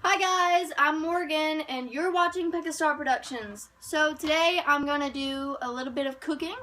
Hi guys, I'm Morgan and you're watching Pekastar Productions. So today I'm going to do a little bit of cooking,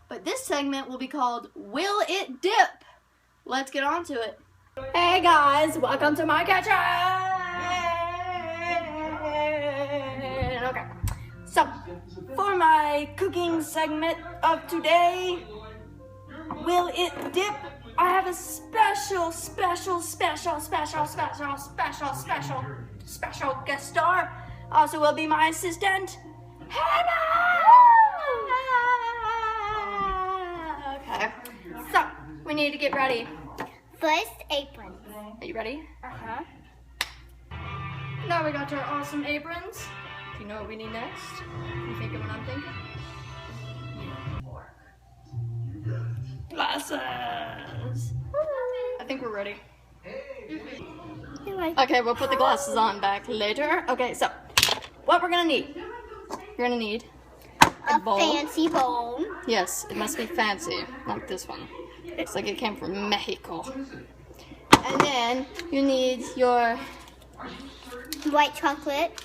but this segment will be called Will It Dip? Let's get on to it. Hey guys, welcome to my kitchen! Okay, so for my cooking segment of today, Will It Dip? I have a special guest star. Also will be my assistant, Hannah! Okay, so we need to get ready. First, aprons. Are you ready? Uh-huh. Now we got our awesome aprons. Do you know what we need next? You thinking what I'm thinking? Glasses. I think we're ready. Okay, we'll put the glasses on back later. Okay, so what we're gonna need. You're gonna need a bowl. Fancy bowl. Yes, it must be fancy, like this one. Looks like it came from Mexico. And then you need your White chocolate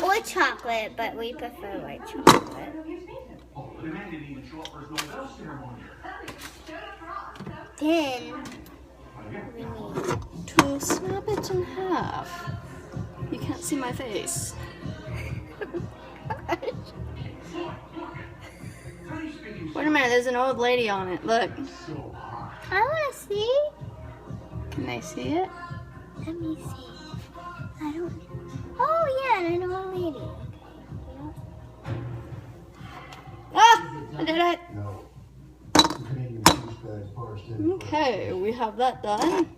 or chocolate, but we prefer white chocolate. Then we need to snap it in half. You can't see my face. Wait a minute, there's an old lady on it. Look. I want to see. Can they see it? Let me see. I don't. Oh yeah, an old lady. Ah! I did it! Okay, we have that done.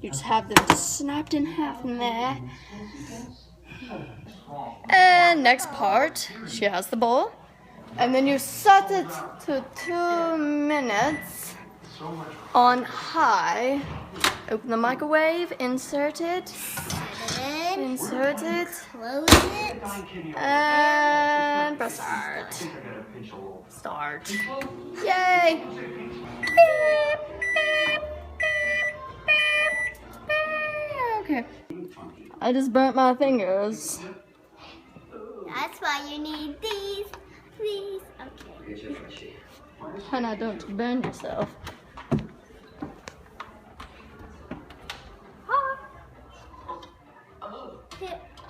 You just have them just snapped in half in there. And next part, she has the bowl. And then you set it to 2 minutes on high. Open the microwave, insert it, Close it. and press start. Start. Yay! Beep, beep, beep, beep, beep. Okay. I just burnt my fingers. That's why you need these. Okay. Hannah, don't burn yourself.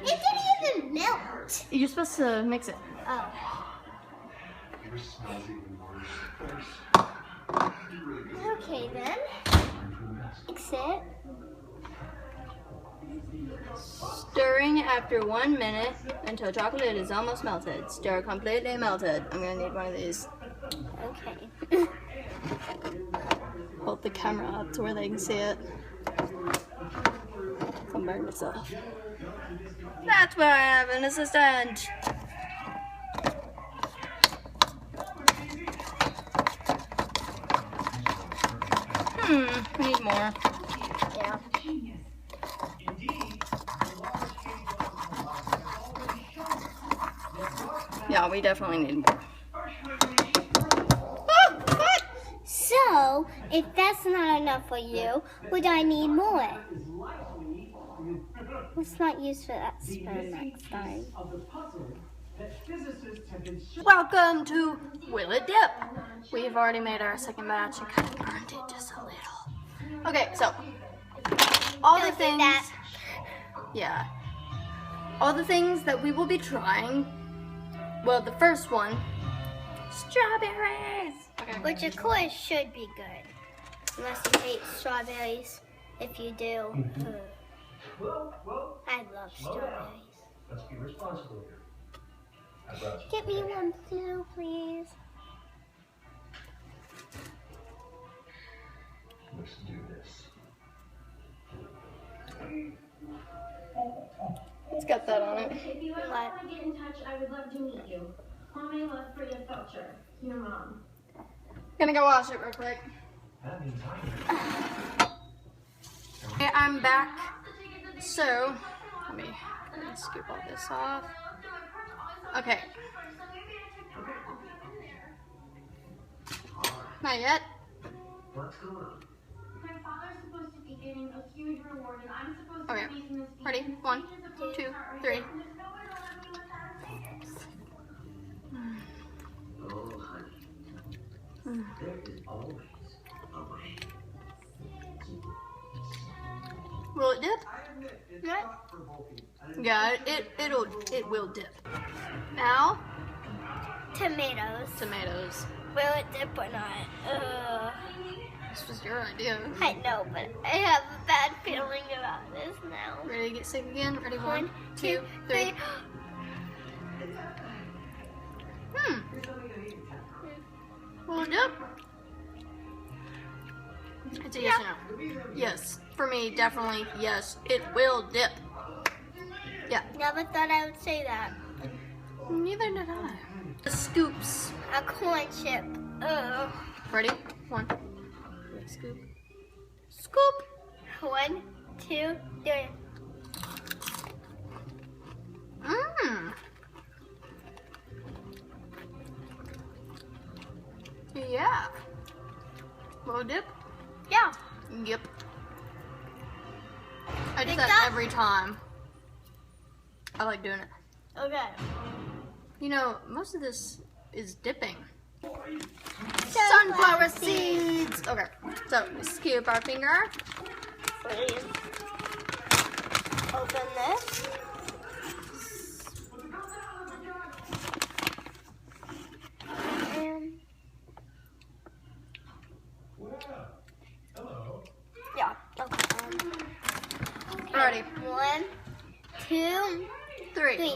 It didn't even melt. You're supposed to mix it. Oh. Okay then. Mix it. Stirring after 1 minute until chocolate is almost melted. Stir completely melted. I'm gonna need one of these. Okay. Hold the camera up to where they can see it. Don't burn yourself. That's why I have an assistant. We need more. Yeah. Yeah, we definitely need more. So, if that's not enough for you, would I need more? Let's not use for that spoon next time. Welcome to Will It Dip? We've already made our second batch and kind of burned it just a little. Okay, so all the things, yeah, all the things that we will be trying. Well, the first one, strawberries. Okay. Which of course should be good. Unless you hate strawberries. If you do, I love strawberries. Let's be responsible here. Get me one too, please. Let's do this. It's got that on it. If you ever want to get in touch, I would love to meet you. Call me love for your culture. Your mom. Gonna go wash it real quick. Okay, I'm back. So, let me scoop all this off. Okay. Not yet. My father's supposed to be getting a huge reward, and I'm supposed Okay. to be in this Ready? 1, 3. Oh, honey. There is always a way. Will it dip? Right. Yeah, it will dip. Now, Tomatoes. tomatoes. Will it dip or not? This was your idea. I know, but I have a bad feeling about this now. Ready to get sick again? Ready? 1, 1, 2, 3. Will it dip? It's a yes or no. Yes. For me, definitely yes. It will dip. Yeah. Never thought I would say that. Neither did I. The scoops. A corn chip. Ugh. Ready? 1. Scoop. Scoop. 1, 2, 3. Mmm. Yeah. Will it dip? Yeah. Yep. I do Think that that? every time. I like doing it. Okay. You know, most of this is dipping. Sunflower seeds. Okay, so we scoop our finger. Please. Open this. And Hello. yeah. Okay. Ready? 1, 2, 3. 3.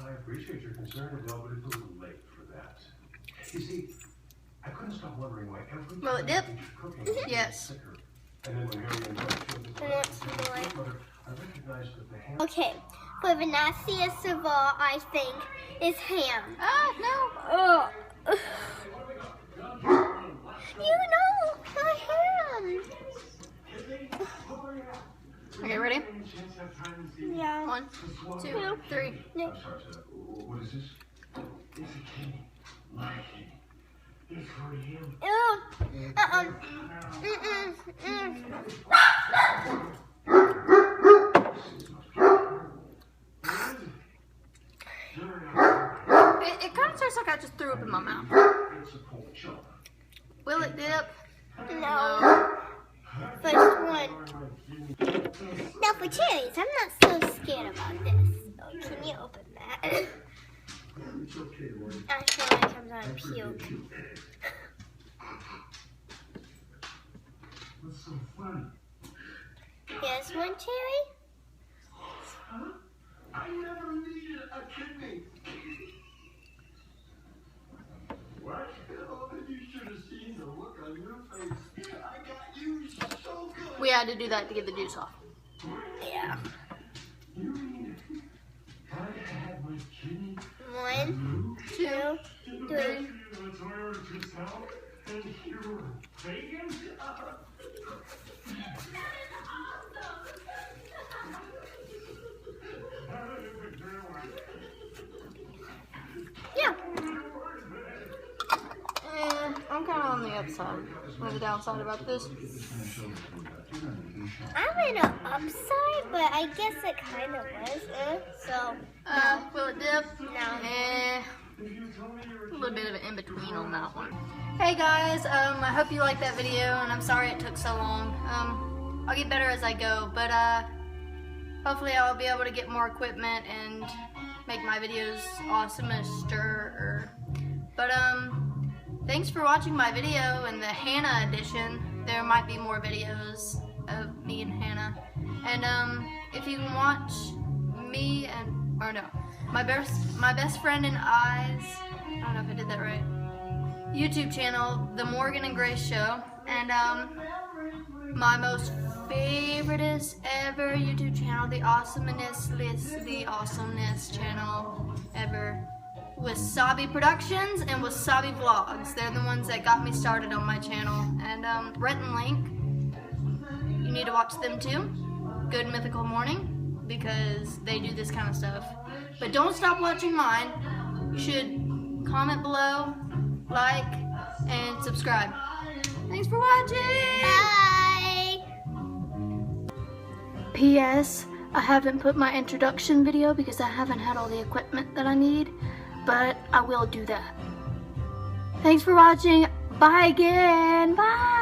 I appreciate your concern, Adele, but it's a little late for that. You see, I couldn't stop wondering why every Will it time dip? I finished cooking, I was Yes. sicker. And then when Marion showed me What's the more? mother, I recognized that the ham. Okay. For the nastiest of all, I think, is ham. Ah, no. Oh. You know, my ham. Okay, ready? Yeah. 1, 2, 3. No. I'm sorry, sir. What is this? It's a candy. My candy. It's for him. Ew. Mm-mm. It kind of tastes like I just threw up in my mouth. It's a pork chop. Will it dip? No. First one. Now for cherries, I'm not so scared about this. Oh, can you open that? It's okay, Lloyd. I feel like I'm gonna puke. What's so funny? Here's one cherry. Huh? I never needed a kidney. What? Oh, you should have seen the look on your face. I got you so good. We had to do that to get the juice off. Yeah. You mean I had my kidney? 1, 2, 3. That's where it's out. And you were vegan? Yeah. I'm kind of on the upside. What's the downside about this? I'm in an upside, but I guess it kind of was. So, Will it dip? no. A little bit of an in-between on that one. Hey guys, I hope you liked that video, and I'm sorry it took so long. I'll get better as I go, but hopefully I'll be able to get more equipment and make my videos awesomester. But thanks for watching my video in the Hannah edition. There might be more videos of me and Hannah. And if you can watch me and my best friend and I's, I don't know if I did that right, YouTube channel, The Morgan and Grace Show, and my most favoriteest ever YouTube channel, the awesomeness channel ever, Wasabi Productions and Wasabi Vlogs. They're the ones that got me started on my channel. And Rhett and Link, you need to watch them too. Good Mythical Morning, because they do this kind of stuff. But don't stop watching mine. You should comment below, like, and subscribe. Thanks for watching! Bye! P.S. I haven't put my introduction video because I haven't had all the equipment that I need, but I will do that. Thanks for watching. Bye again. Bye.